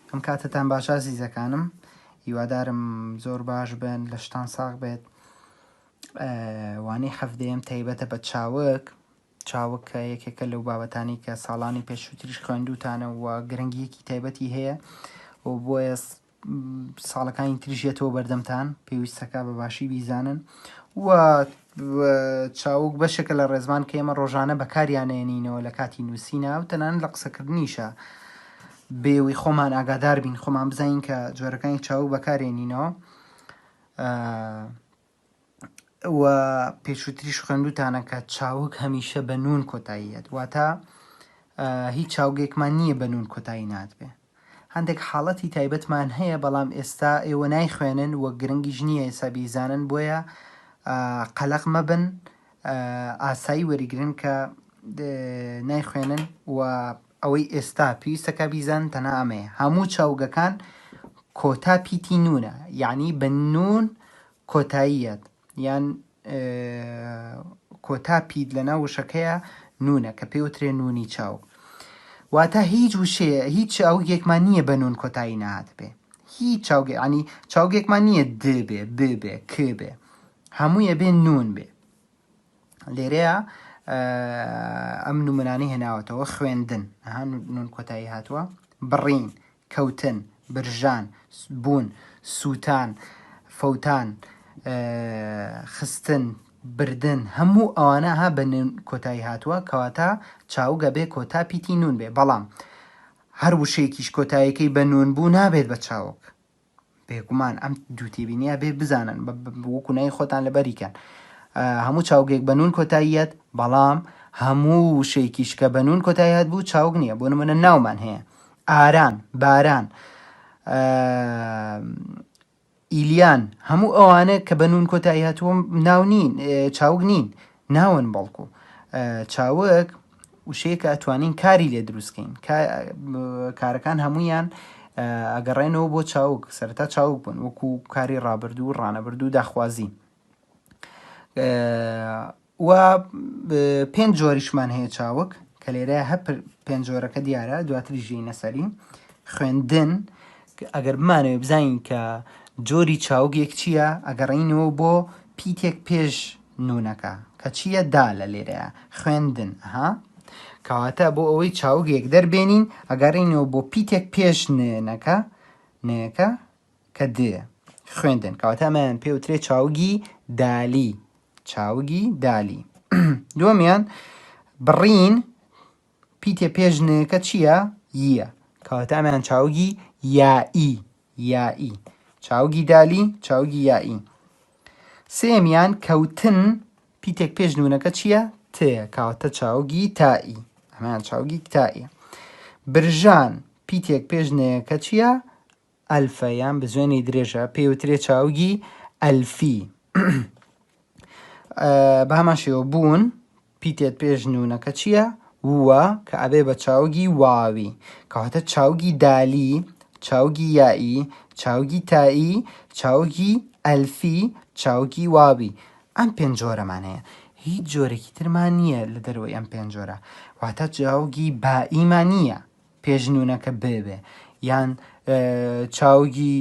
ئەم کاتتان باشە زیزەکانم، هیوادارم زۆر باش بن لە شتان ساغ بێت. وانەی هەفتەیەم تایبەتە بە چاوک کە یەکێکە لەو بابەتانی کە ساڵانی پێشووتریش خوێندووتانە و گرنگیەکی تایبەتی هەیە و بۆیە ساڵەکانی تریژێتەوە بەردەمتان پێویستەکە بە باشی بیزانن و چاوک بەشێکە لە ڕێزمان کە ئێمە ڕۆژانە بەکاریانێنینەوە لە کاتی نووسینە و تەنانەت لە قسەکردنیشە بێوی خۆمان ئاگادار بین، خۆمان بزانین کە جۆرەکانی چاوک بەکارێنینەوە. و پێشووتریش خوێندووتانە کە چاوک هەمیشە بە نون کۆتاییەت، واتە هیچ چاوگێکمان نییە بە نون کۆتایی ناتبێ. هەندێک حاڵەتی تایبەتمان هەیە بەڵام ئێستا ئێوە نایخوێنن و گرنگیش نییە ئێستا بیزانن، بۆیە قەلەق مەبن، ئاسایی وەریگرن کە نایخوێنن و ئەوەی ئێستا پێویستەکە بیزان تەنها ئەمەیە: هەموو چاوگەکان کۆتا پیتی نونە، یعنی بە نون کۆتاییەت یان کۆتا پیت لە ناو وشەکەیە نونە کە پێوترێ نونی چاوک. واتە هیچ وشەیە هیچ چاوگێکمان نییە بە نون کۆتایی نهات بێ، هیچ ینی چاوگێکمان نییە د بێ ببێ ک بێ، هەموویە بێ نون بێ. لێرەیە ئەم نمونانەی هێناوەتەوە: خوێندن نون کۆتایی هاتووە، بڕین، کەوتن، برژان، بوون، سووتان، فەوتان، خستن، بردن، هەموو ئەوانە ها بە نون کۆتایی هاتووە کەواتە چاوگە بێ کۆتا پیتی نون بێ. بەڵام هەر وشەیەکیش کۆتاییەکەی بە نون بوو نابێت بە چاوک. بێگومان ئەم دووتێبینیە بێ بزانن وەکو نای خۆتان لەبەریکەن. هەموو چاوگێک بە نون کۆتاییەت، بەڵام هەموو وشەیەکیش کە بە نون کۆتاییەت بوو چاوک نییە. بۆ نمونە ناومان هەیە: ئاران، باران، ئیلیان، هەموو ئەوانە کە بە نون کۆتایی هاتووە ناو نین، چاوک نین، ناون. بەڵکو چاوک وشەیە کە ئەتوانین کاری لێ دروستکەین، کارەکان هەمویان ئەگەڕێنەوە بۆ چاوک، سەرەتا چاوک بوون، وەکو کاری ڕابردوو، ڕانەبردوو، داخوازی. و 5 جۆریشمان هەیە چاوک کە لێرە هەر 5 جۆرەکە دیارە، دواتری ژینە سەری. خوێندن، ئەگەر بمانەوێ بزانین کە جۆری چاوگێک چییە، ئەگەڕینەوە بۆ پیتێک پێش نونەکە کە چییە؟ دالە. لێرەیە خوێندن کەواتە بۆ ئەوەی چاوگێک دەربێنین ئەگەڕینەوە بۆ پیتێک پێش نێەکە کە دێ، خوێندن. کەواتە ئەمەیان پێوترێ چاوگی دالی، چاوگی دالی. دووەمیان بڕین، پیتێ پێش نێەکە چییە؟ یە، کەواتە ئەمەیان چاوگی یائی، یائی، چاوگی دالی، چاوگی یائی. سێمیان کەوتن، پیتێک پێش نونەکە چییە؟ تەیە، کەواتە چاوگی تائی، ئەمەیان چاوگی تاییە. برژان، پیتێک پێش نێەکە چییە؟ ئەلفە، یان بە زوێنەی درێژە پێوترێ چاوگی ئەلفی. بە هەمان شێوە بوون، پیتێک پێش نونەکە چییە؟ ووە، کە ئەبێ بە چاوگی واوی، کەواتە چاوگی دالی، چاوگی یائی، چاوگی تایی، چاوگی ئەلفی، چاوگی واوی. ئەم 5 جۆرەمان هەیە، هیچ جۆرێکی ترمان نییە لە دەروەی ئەم 5 جۆرە. واتە چاوگی بائیمان نییە پێش نونەکە ببێ، یان چاوگی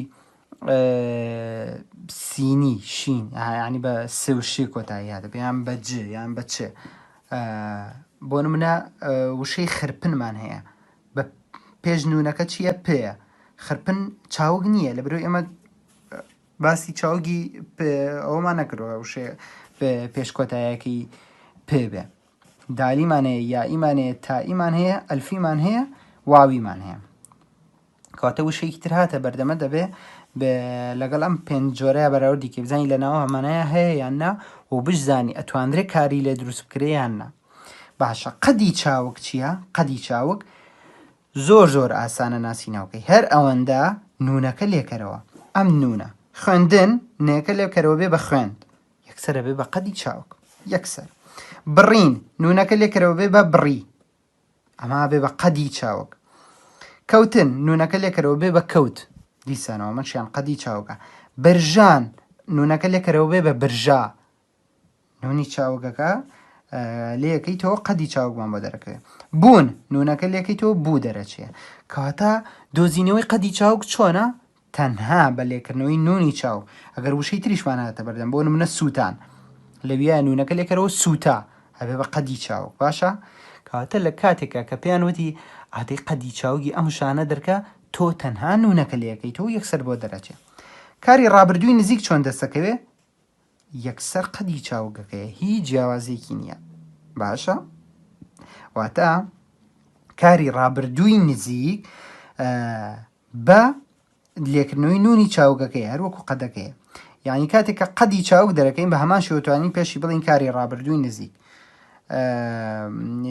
سینی، شین، ینی بە سێ و شێ کۆتایی هاتە، یان بە ج یان بە چ. بۆ نمونە وشەی خرپنمان هەیە، بە پێش نونەکە چییە؟ پێیە. خرپن چاوک نییە، لەبەرەوەی ئەمە باسی چاوگی ئەوەمان نەکردەوە وشێ پێش کۆتاییەکەی پێ بێ. دالیمان هەیە، یائیمان هەیە، تائیمان هەیە، ئەلفیمان هەیە، واویمان هەیە. کەواتە وشەیەکی تر هاتە بەردەمە دەبێ لەگەڵ ئەم 5 جۆرەیە بەراوردی کە بزانین لەناوە هەمانەیە هەیە یان نا، و بشزانی ئەتوانرێ کاری لێ دروست بکرێ یان نا. باشە، قەدی چاوک چییە؟ قەدی چاوک زۆر ئاسانە ناسیناوکەی، هەر ئەوەندە نونەکە لێکەرەوە. ئەم نونە خوێندن، نێەکە لێکەرەوە بێ بە خوێند، یەکسەرە بێ بە قەدی چاوک، یەکسەر. بڕین، نونەکە لێکەرەوە بێ بە بڕی، ئەما بێ بە قەدی چاوک. کەوتن، نونەکە لێکەرەوە بێ بە کەوت، دیسانەوە منشیان قەدی چاوکە. برژان، نونەکە لێکەرەوە بێ بە برژا، نونی چاوکەکە لەکەیتەوە قەدی چاوکمان بۆ دەرەکەوێت بوون نونەکە لەکەیتەوە بوو دەرەچێ کەواتە دۆزینەوەی قەدی چاوک چۆنە تەنها بە لێکردنەوەی نونی چاو ئەگەر وشەی تریشماناتە بەردەم بۆ نمونە سووتان لەویە نونەکە لێکەرەوە سووتە هەبێ بە قەدی چاوک باشە کەواتە لە کاتێکە کە پێیان وتی ئادەی قەدی چاوگی ئەم شانە دەرکە تۆ تەنها نونەکە لەکەیتەوە یەکسەر بۆ دەرەچێ کاری ڕابردووی نزیک چۆن دەستەکەوێ یەکسەر قەدی چاوگەکەیە هیچ جیاوازێکی نییە باشە واتە کاری ڕابردووی نزیک بە لێکردنەوەی نونی چاوگەکەی هەروەکو قەدەکەیە یعنی کاتێک کە قەدی چاوک دەرەکەین بە هەمان شێوەتوانین پێشی بڵین کاری ڕابردووی نزیک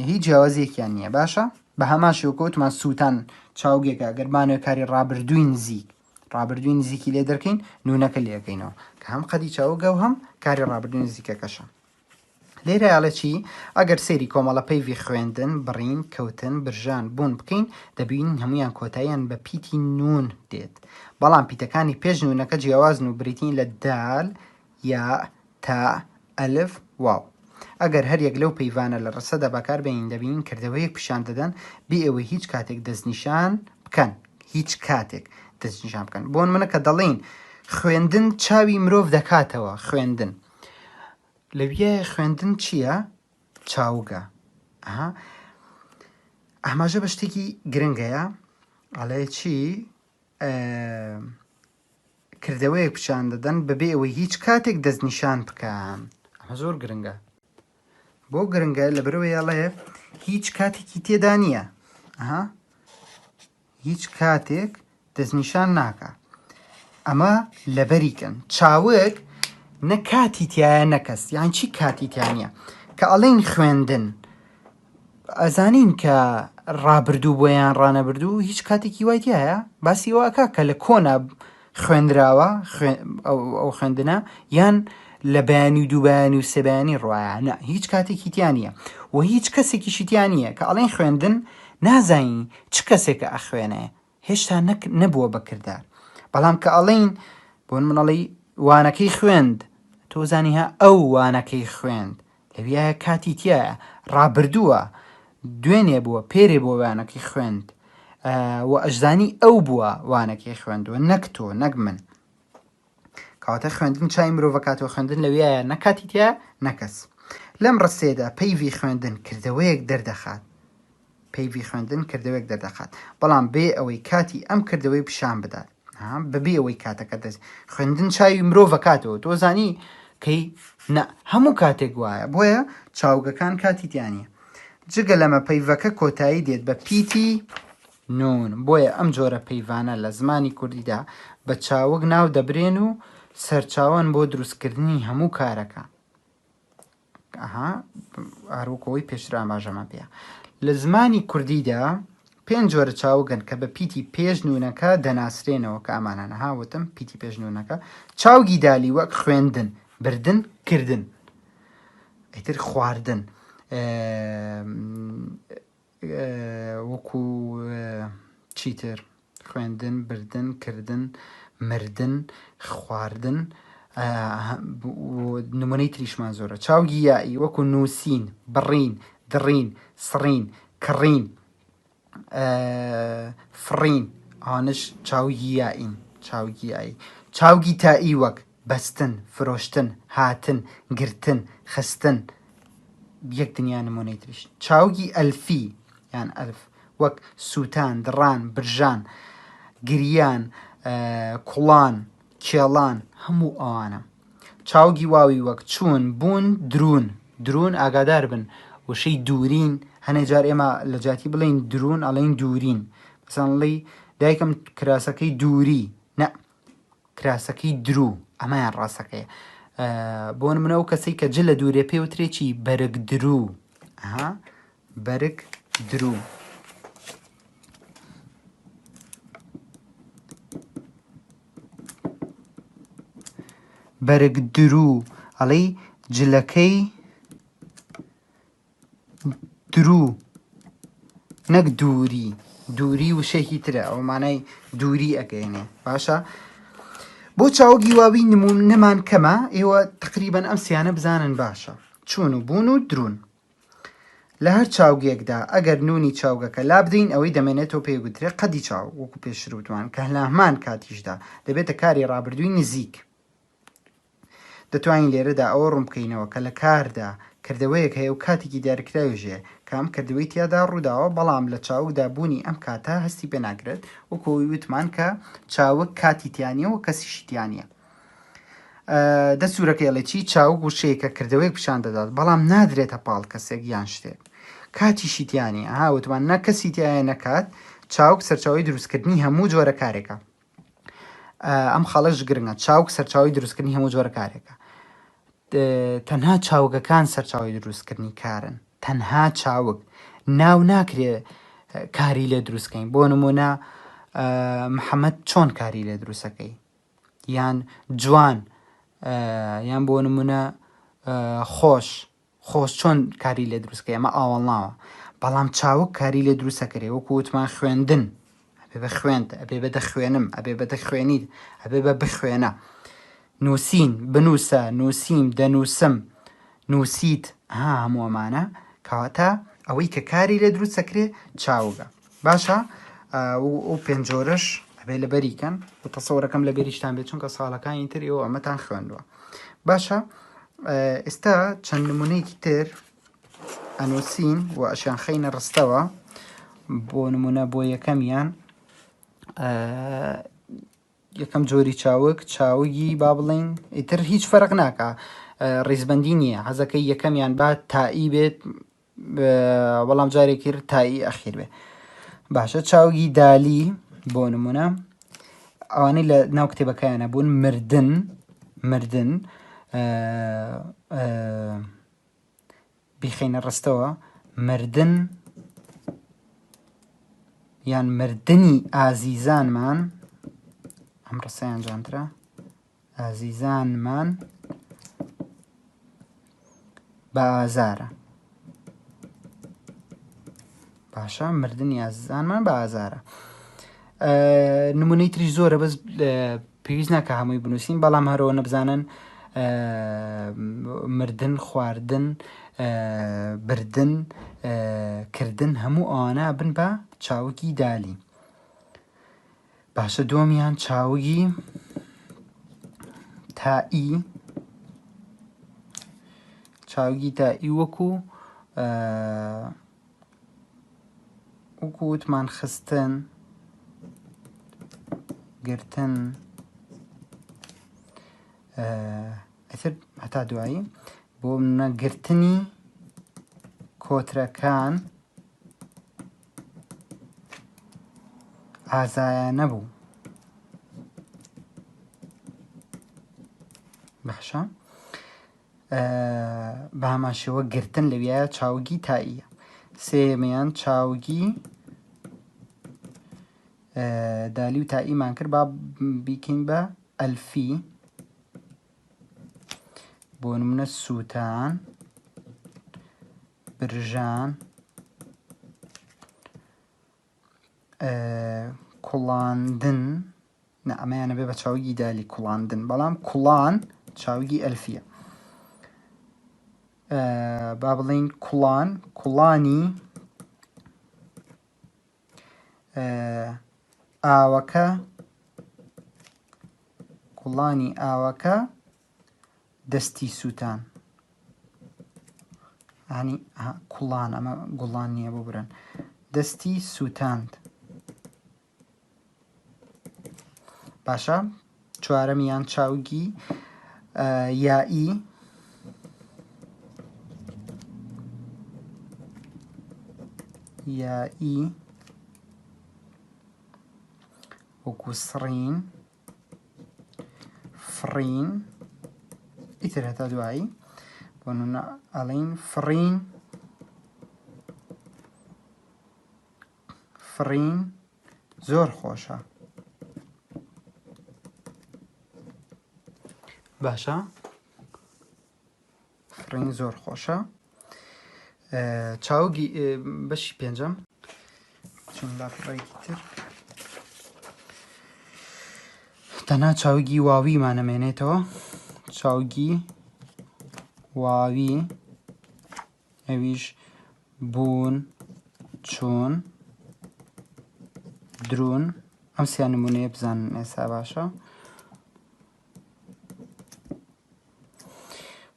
هیچ جیاوازێکیان نییە باشە بە هەمان شێوەکەوتمان سووتان چاوگێکە گەرمانە کاری ڕابردووی نزیک ڕابردووی نزیکی لێ دەرکەین نونەکە لێەکەینەوە کە هەم قەدی چاوگە و هەم کاری ڕابردووی نزیکەکەشە لێرە یاڵە چی ئەگەر سێری کۆمەڵە پەیوی خوێندن بڕین کەوتن برژان بوون بکەین دەبین هەمویان کۆتاییان بە پیتی نون دێت بەڵام پیتەکانی پێش نونەکە جیاوازن و بریتین لە دال یا تا ئەلف واو ئەگەر هەریەک لەو پەیوانە لە ڕسەدا بەکار بێنین دەبین کردەوەیەک پیشان دەدەن بێ ئەوەی هیچ کاتێک دەستنیشان بکەن هیچ کاتێک دەستنیشان بکەن بۆن منە کە دەڵێن خوێندن چاوی مرۆڤ دەکاتەوە خوێندن لەویە خوێندن چییە؟ چاوگە ئەماژە بە شتێکی گرنگەیە ئەڵێ چی کردەوەیەک پیشان دەدەن بەبێ ئەوەی هیچ کاتێک دەستنیشان بکەن ئەمە زۆر گرنگە بۆ گرنگە لەبەرەوەی ئەڵێ هیچ کاتێکی تێدا نییە هیچ کاتێک دەستنیشان ناکە ئەمە لەبەریکەن چاوک نە کاتی تایە نەکەس یان چی کاتی تیانە کە ئەڵێن خوێندن ئەزانین کە ڕابردوو بۆیان ڕانەبردوو هیچ کاتێکی وای تایە باسی واکە کە لە کۆنا خوێندراوە ئەو خوێندنە یان لە بەیانی و دووبیانی و سێبیانی ڕواایە نە هیچ کاتێکی تیان نییە و هیچ کەسێکیشی تیان نییە کە ئەڵێن خوێندن نازانی چ کەسێکە ئەخوێنێ هێشتا نەبووە بەکردار بەڵام کە ئەڵێن بۆن منەڵی وانەکەی خوێند تۆزانی ها ئەو وانەکەی خوێند لەویایە کاتی تایە ڕابردووە دوێنێ بووە پێرێ بۆ وانەکەی خوێند و ئەژزانی ئەو بووە وانەکەی خوێندووە نەک تۆ نەک من کەواتە خوێندن چای مرۆڤەکاتەوە خوێندن لەویایە نەکاتی تایە نەکەس لەم ڕستێدا پەیوی خوێندن کردەوەیەک دەردەخات پەیوی خوێندن کردەوەیەک دەردەخات بەڵام بێ ئەوەی کاتی ئەم کردەوەی پیشان بدات بەبێ ئەوەی کاتەکە دەست خوێندن چاوی مرۆڤەکاتەوە تۆ زانی کەی هەموو کاتێک وایە بۆیە چاوگەکان کاتی تیانە جگە لەمە پەیڤەکە کۆتایی دێت بە پیتی نون بۆیە ئەم جۆرە پەیوانە لە زمانی کوردیدا بە چاوگ ناو دەبرێن و سەرچاوان بۆ دروستکردنی هەموو کارەکە هەروەکەوەی پێشرا ئاماژەمان پێە لە زمانی کوردیدا 5 جۆرە چاوگەن کە بە پیتی پێش نونەکە دەناسرێنەوە کە ئەمانانە هاوتم پیتی پێش نونەکە چاوگی دالی وەک خوێندن بردن کردن ئەیتر خواردن وەکو چیتر خوێندن بردن کردن مردن خواردن نمونەی تریشمان زۆرە چاوگی یایی وەکو نووسین بڕین دڕین سڕین کڕین فڕین ئانش چاوگی یائین چاوگی یایی چاوگی تایی وەک بەستن فرۆشتن هاتن گرتن خستن یەک دنیا نمونەی تریش چاوگی ئەلفی یان ئەلف وەک سووتان دڕان برژان گریان کوڵان کێڵان هەموو ئەوانە چاوگی واوی وەک چوون بوون درون ئاگادار بن وشەی دوورین هەنێ جار ئێمە لە جاتی بڵین درون ئەڵێن دوورین بەسەڵی دایکم کراسەکەی دووری نە کراسەکەی درو ئەمایان ڕاستەکەیە بۆن منە ئەو کەسەی کە جل لە دوورێ پێوترێکی بەرگ درو بەرگ درو بەرگ درو ئەڵێ جلەکەی درو نەک دووری وشەیەکی ترە ئەو مانای دووری ئەگەێنێ باشە بۆ چاوگی واوی نمونەمان کەمە ئێوە تقریبەن ئەم سیانە بزانن باشە چوون و بوون و درون لە هەر چاوگێکدا ئەگەر نونی چاوگەکە لا بدەین ئەوەی دەمێنێتەوە پێگوترێت قەدی چاو وەکو پێشروتوان کە لە هەمان کاتیشدا دەبێتە کاری ڕابردووی نزیک. دەتوانین لێرەدا ئەوە ڕوون بکەینەوە کە لە کاردا کردەوەیەک هەیە و کاتێکی دیارکراویژێ کام کردەوەی تیادا ڕووداوە بەڵام لە چاوکدا بوونی ئەم کاتە هەستی پێ ناکرێت وەکۆی وتمان کە چاوک کاتی تیانیەوە کەسیشی تیانە. دەسوورەکەڵێکی چاوک وشەیەکە کردەوەیەک پیشان دەدات بەڵام نادرێتە پاڵ کەسێک یان شتێک کاتی شیتیانی هاوتمان نە کەسی تایە نەکات چاوک سەرچاوی دروستکردنی هەموو جۆرە کارێکە. ئەم خەڵەش گرنگە چاوک سەرچاوی دروستکردنی هەموو جۆرە کارێکە. تەنها چاوگەکان سەرچاوی دروستکردنی کارن تەنها چاوک ناو ناکرێ کاری لێ دروستکەین بۆ نمونە محەممەد چۆن کاری لێ دروستەکەی یان جوان یان بۆ نمونە خۆش چۆن کاری لێ دروستکە ئەمە ئاوەڵناوە بەڵام چاوک کاری لێ دروستەکرێ وەکو وتمان خوێندن ئەبێ بە خوێنت ئەبێ بە دەخوێنم ئەبێ بە دەخوێنیت ئەبێ بە بخوێنە نووسین بنووسە نووسیم دەنووسم نووسیت هەموو ئەمانە کەواتە ئەوەی کە کاری لێ دروستەکرێ چاوگە باشە ئەو پێنجۆرەش ئەبێ لە بەریکەن و تەسەوەرەکەم لە بێریشتان بێت چونکە ساڵەکانی تر ئێوە ئەمەتان خوێندووە باشە. ئێستا چەند نمونەیەکی تر ئەنووسین و ئەشیان خەینە ڕستەوە بۆ نمونە بۆ یەکەمیان یەکەم جۆری چاوگی با بڵین ئیتر هیچ فەرق ناکە ڕیزبەندی نییە حەزەکەی یەکەمیان با تایی بێت وەڵام جارێکی تایی ئەخیر بێ باشە. چاوگی دالی بۆ نمونە ئەوانەی لە ناو کتێبەکەیانە بوون مردن بیخینە ڕستەوە مردن یان مردنی ئازیزانمان ئەم ڕستەیان جانترە ئازیزانمان بە ئازارە باشە مردنی ئازیزانمان بە ئازارە. نمونەی تری زۆرە بەس پێویست ناکە هەمووی بنووسین بەڵام هەرەوە نەبزانن مردن خواردن بردن کردن هەموو ئەوانە بن بە چاوکی دالی باشە. دووەمیان چاوگی تایی وەکو وتمان خستن گرتن ئەتر هەتا دوایی بۆ منە گرتنی کۆترەکان ئازایە نەبوو باشە. بە هەماشەوە گرتن لەویایە چاوگی تاییە. سێمیان چاوگی دالی و تاییمان کرد با بیکەین بە ئەلفی بۆ نمونە سووتان برژان کوڵاندن ئەمەیانە بێ بە چاوگی دالی کوڵاندن بەڵام کوڵان چاوگی ئەلفیە. با بڵین کوڵانی ئاوەکە دەستی سووتان ینی کوڵان ئەمە گوڵان نییە بۆ برن دەستی سووتاند باشە. چوارەمیان چاوگی یایی وەکو سڕین فڕین ئیتر هەتا دوایی بۆ نمونە ئەڵین فڕین زۆر خۆشە باشە فڕین زۆر خۆشە. چاوگی بەشی پێنجەم چون لاپڕێکی تر تەنها چاوگی واویمانەمێنێتەوە چاوگی واوی ئەویش بوون چوون درون ئەم سیان نمونەیە بزانن ئێستا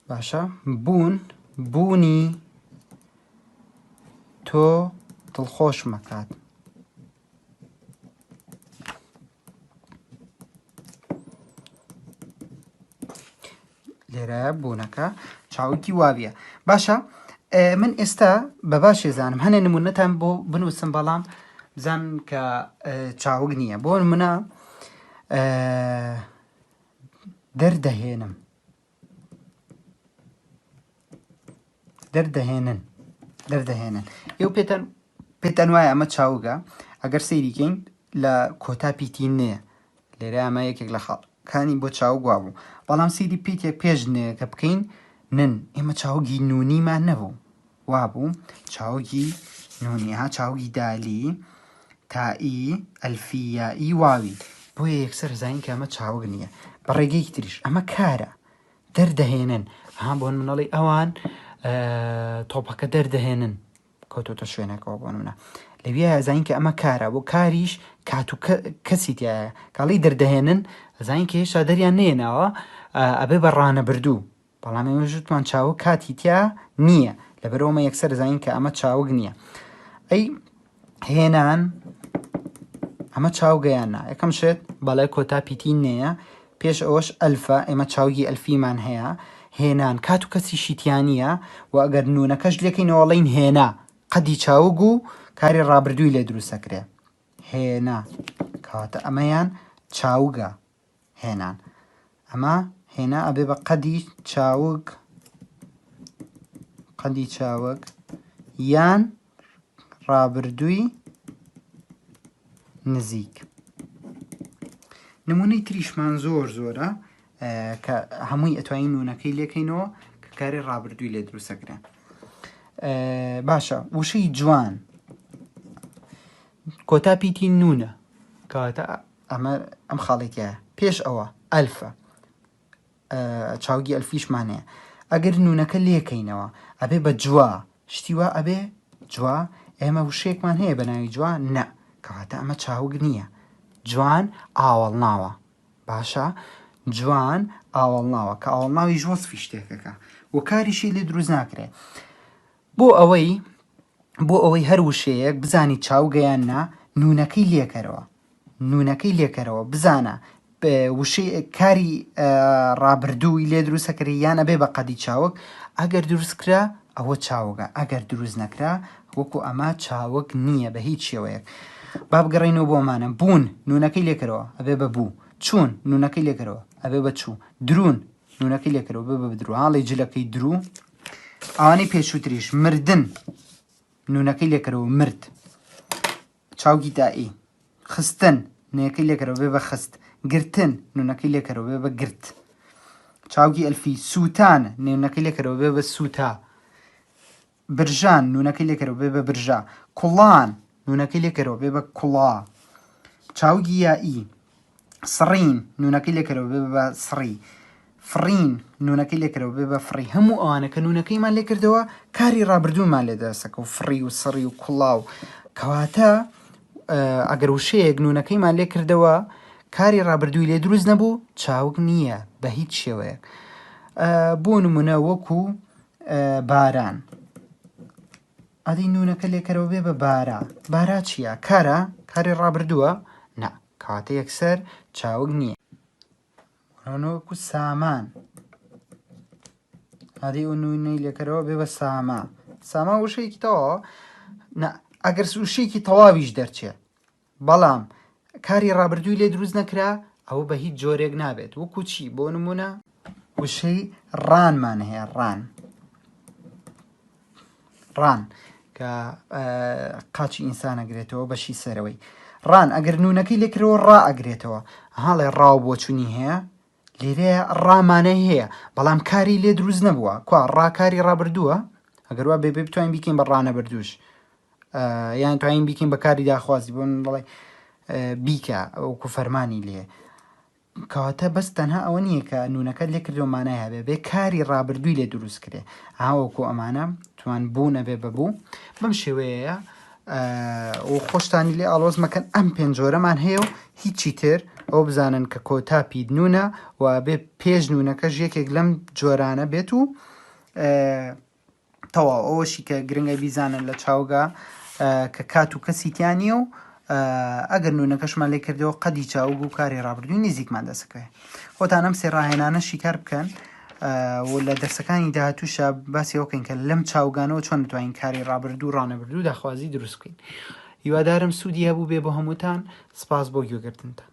باشە بوون بوونی تۆ دڵخۆش مەکات لێرە بوونەکە چاوکی وابیە باشە من ئێستا بە باش ێزانم هەنێ نمونەتان بۆ بنووسم بەڵام بزان کە چاوک نییە بۆ منە دەردەهێنم دەردەهێنن ئێوە پێتان وایە ئەمە چاوگە ئەگەر سەیریکەین لە کۆتا پیتی نێ لێرە ئەمە یەکێک لە خاڵەکانی بۆ چاوک وا بوو بەڵام سەیری پیتێک پێش نێکە بکەین نن ئێمە چاوگی نونیمان نەبوو وابوو چاوگی نونی ها چاوگی دالی تائی ئەلفی یائی واوی بۆیە یەکسەر زانین کە ئەمە چاوگ نییە بە ڕێگەی تریش ئەمە کارە دەردەهێنن ها بۆن منەڵی ئەوان تۆپەکە دەردەهێنن کەوتۆتە شوێنەکەەوە بۆ منە لەوێ زانین کە ئەمە کارە بۆ کاریش کات و کەسی تایە کاڵی دەردەهێنن زانین کە هێشتا دەریان نێناوە ئەبێ بە ڕانە بردوو بەڵام ێژتوان چاوە کاتی تیا نییە لەبەرەوەمە یەکسەر زانین کە ئەمە چاوگ نییە ئەی هێنان ئەمە چاوگەیاننا یەکەم شێت بەڵای کۆتا پیتی نەیە پێش ئەوەش ئەلفە ئێمە چاوگی ئەلفیمان هەیە هێنان کات و کەسی شیتیانیە و ئەگەر نونەکەش لێکەینەوەڵین هێنا قەدی چاوگ و کاری ڕابردووی لێ دروستەکرێ هێنا کەواتە ئەمەیان چاوگە هێنان ئەمە هێنا ئەبێ بە قەدی چاوگ یان ڕابردووی نزیک نمونەی تریشمان زۆرە کە هەمووی ئەتوانین نونەکەی لێکەینەوە کە کاری ڕابردووی لێ دروستەکرێ باشە وشەی جوان کۆتا پیتی نونە کەواتە ئەم خاڵێکیە پێش ئەوە ئەلفە چاوگی ئەلفیشمانەیە ئەگەر نونەکە لێکەینەوە ئەبێ بە جووا شتیوە ئەبێ جووا ئێمە وشەیەکمان هەیە بە ناوی جوان نە کەواتە ئەمە چاوگ نییە جوان ئاوەڵ ناوە باشە جوان ئاوەڵ ناوە کە ئاوەڵ ناوی ژۆسفی شتێکەکە و کاریشی لێ دروست ناکرێ بۆ ئەوەی هەر وشەیەک بزانی چاوگەیاننا نونەکەی لێکەرەوە بزانە وشەی کاری ڕابردووی لێ دروستەکەی یانە بێ بە قەدی چاوک ئەگەر دروستکرا ئەوە چاوگە ئەگەر دروست نەکرا وەکو ئەمە چاوک نییە بە هیچ شێوەیەک با بگەڕێنەوە بۆمانە بوون نونەکەی لێکەرەوە ئەبێ بە بوو چوون نونەکەی لێکەرەوە ئەبێ بە چوو درون نونەکەی لێکەرەوە بێ بە درو هاڵی جلەکەی درو ئەوانەی پێشووتریش مردن نونەکەی لێکەرەوە مرد چاوگی دائی خستن نونەکەی لێکەرەوە بێ بە خست گرتن نونەکەی لێکەرەوە بێ بە گرت چاوگی ئەلفی سووتان نونەکەی لێکەرەوە بێ بە سووتا برژان نونەکەی لێکەرەوە بێ بە برژا کوڵان نونەکەی لێکەرەوە بێ بە کوڵا چاوگی یائی سڕین نونەکەی لێکەرەوە بێ بە سڕی فرین نونەکەی لێکەرەوە بێ بە فڕی هەموو ئەوانە کە نونەکەیمان لێ کردەوە کاری ڕابردوومان لێ دەسەکە و فڕی و سڕی و کوڵاو کەواتە ئەگەر وشەیەک نونەکەیمان لێ کردەوە کاری ڕابردووی لێ دروست نەبوو چاوگ نییە بە هیچ شێوەیەک بۆ نمونە وەکو باران ئەدی نونەکە لێکەرەوە بێ بە بارا چییە کاری ڕابردووە نا کەواتە یەکسەر چاوگ نییە وەکو سامان ئەدی ئەو نونەی لێکەرەوە بێ بە ساما وشەیەکی تەواوە ئەگەر وشەیەکی تەواویش دەرچێت بەڵام کاری ڕابردووی لێ دروست نەکرا ئەوە بە هیچ جۆرێک نابێت وەکو چی بۆ نمونە وشەی ڕانمان هەیە ڕان کە قاچی ئینسان ئەگرێتەوە بەشی سەرەوەی ڕان ئەگەر نونەکەی لێکرەوە ئەگرێتەوە هەڵێ ڕاو بۆچوونی هەیە لێرەیە ڕامانە هەیە بەڵام کاری لێ دروست نەبووە کوا ڕاکاری ڕابردووە ئەگەر وا بێ بتوانین بیکەین بە ڕانە بردووش یان توانین بیکەین بە کاری داخوازی بۆ بڵێ بیکە وەکو فەرمانی لێ کەواتە بەس تەنها ئەوە نییە کە نونەکە لێ کردومانای هەبێ بێ کاری ڕابردووی لێ دروست کرێ هاوەکو ئەمانە توان بوو نەبێ بەبوو بەم شێوەیە و خۆشتانی لێ ئاڵۆز مەکەن ئەم پێنجۆرەمان هەیە و هیچی تر ئەو بزانن کە کۆتا پیدنونە و بێ پێش نونەکەش یەکێک لەم جۆرانە بێت و تەواو ئەوەشی کە گرنگە بیزانن لە چاوگا کە کات و کەسیتیانە و ئەگەر نونەکەشمان لێ کردەوە قەدی چاوگ و کاری ڕابردووی نزیکمان دەسەکەوێ خۆتان ئەم سێ ڕاهێنانە شیکار بکەن و لە دەرسەکانی داهاتووشە باسی ئەوکەین کە لەم چاوگانەوە چۆن دەتوانین کاری ڕابردوو ڕانەبردوو داخوازی دروست بکەین هیوادارم سوودی هەبوو بێ بۆ هەمووتان سپاس بۆ گوێگرتنتان